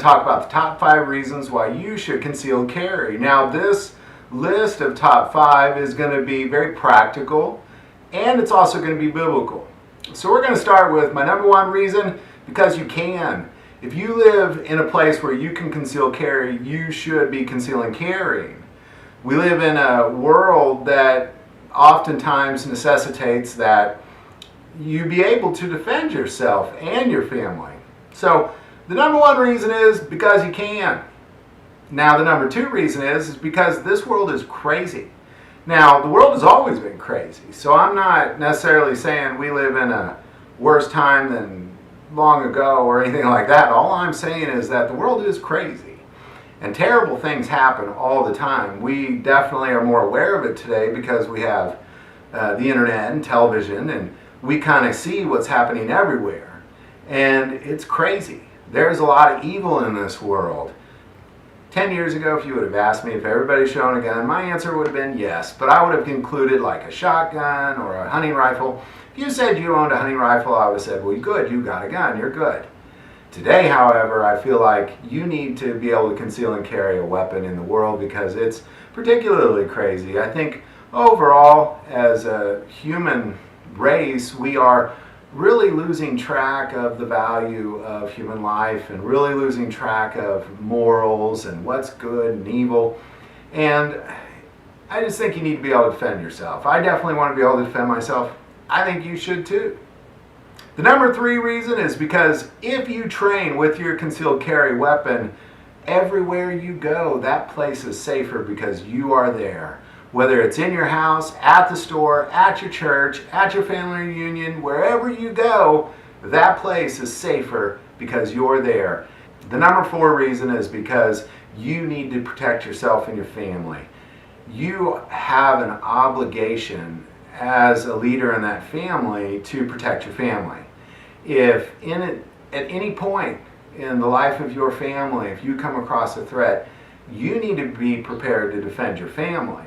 to talk about the top 5 reasons why you should conceal carry. Now, this list of top 5 is going to be very practical, and it's also going to be biblical. So we're going to start with my number 1 reason, because you can. If you live in a place where you can conceal carry, you should be concealing carrying. We live in a world that oftentimes necessitates that you be able to defend yourself and your family. So the number 1 reason is because you can. Now the number 2 reason is because this world is crazy. Now the world has always been crazy, so I'm not necessarily saying we live in a worse time than long ago or anything like that. All I'm saying is that the world is crazy and terrible things happen all the time. We definitely are more aware of it today because we have the internet and television, and we kind of see what's happening everywhere, and it's crazy. There's a lot of evil in this world. 10 years ago, if you would have asked me if everybody's shown a gun, my answer would have been yes, but I would have included like a shotgun or a hunting rifle. If you said you owned a hunting rifle, I would have said, well, good, you got a gun, you're good. Today, however, I feel like you need to be able to conceal and carry a weapon in the world because it's particularly crazy. I think overall, as a human race, we are really losing track of the value of human life and really losing track of morals and what's good and evil. And I just think you need to be able to defend yourself. I definitely want to be able to defend myself. I think you should too. The number 3 reason is because if you train with your concealed carry weapon, everywhere you go, that place is safer because you are there. Whether it's in your house, at the store, at your church, at your family reunion, wherever you go, that place is safer because you're there. The number 4 reason is because you need to protect yourself and your family. You have an obligation as a leader in that family to protect your family. If at any point in the life of your family, if you come across a threat, you need to be prepared to defend your family.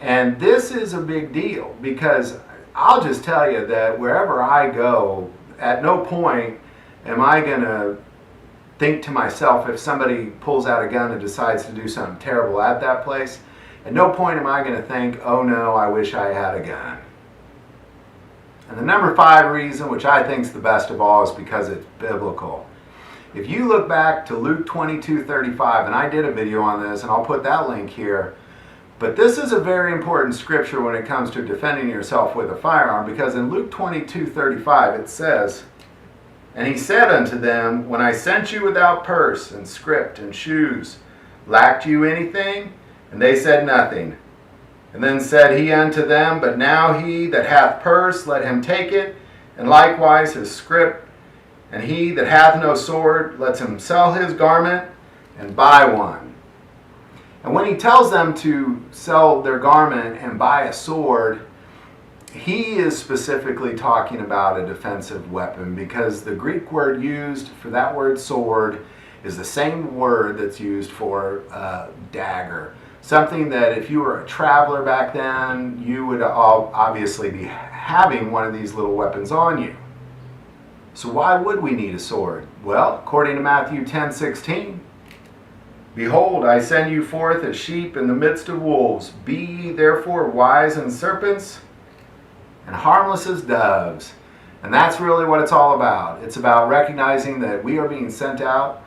And this is a big deal because I'll just tell you that wherever I go, at no point am I going to think to myself, if somebody pulls out a gun and decides to do something terrible at that place, at no point am I going to think, oh no, I wish I had a gun. And the number 5 reason, which I think is the best of all, is because it's biblical. If you look back to Luke 22:35, and I did a video on this, and I'll put that link here, but this is a very important scripture when it comes to defending yourself with a firearm, because in Luke 22:35 it says, "And he said unto them, When I sent you without purse and scrip and shoes, lacked you anything? And they said, Nothing. And then said he unto them, But now he that hath purse, let him take it, and likewise his scrip. And he that hath no sword, let him sell his garment and buy one." And when he tells them to sell their garment and buy a sword, he is specifically talking about a defensive weapon, because the Greek word used for that word sword is the same word that's used for dagger. Something that if you were a traveler back then, you would obviously be having one of these little weapons on you. So why would we need a sword? Well, according to Matthew 10:16, "Behold, I send you forth as sheep in the midst of wolves. Be ye therefore wise as serpents and harmless as doves." And that's really what it's all about. It's about recognizing that we are being sent out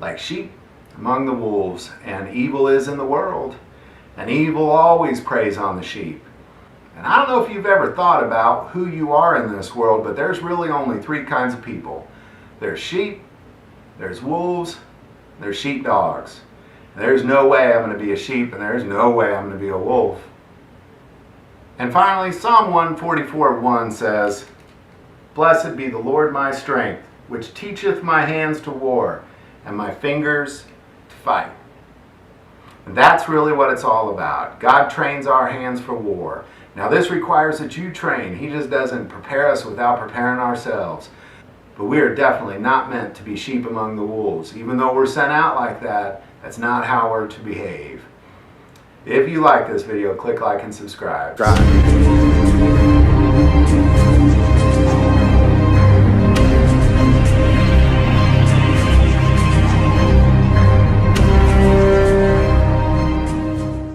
like sheep among the wolves, and evil is in the world, and evil always preys on the sheep. And I don't know if you've ever thought about who you are in this world, but there's really only 3 kinds of people. There's sheep, there's wolves, there's sheepdogs. There's no way I'm going to be a sheep, and there's no way I'm going to be a wolf. And finally, Psalm 144:1 says, "Blessed be the Lord my strength, which teacheth my hands to war, and my fingers to fight." And that's really what it's all about. God trains our hands for war. Now this requires that you train. He just doesn't prepare us without preparing ourselves. But we are definitely not meant to be sheep among the wolves. Even though we're sent out like that, that's not how we're to behave. If you like this video, click like and subscribe.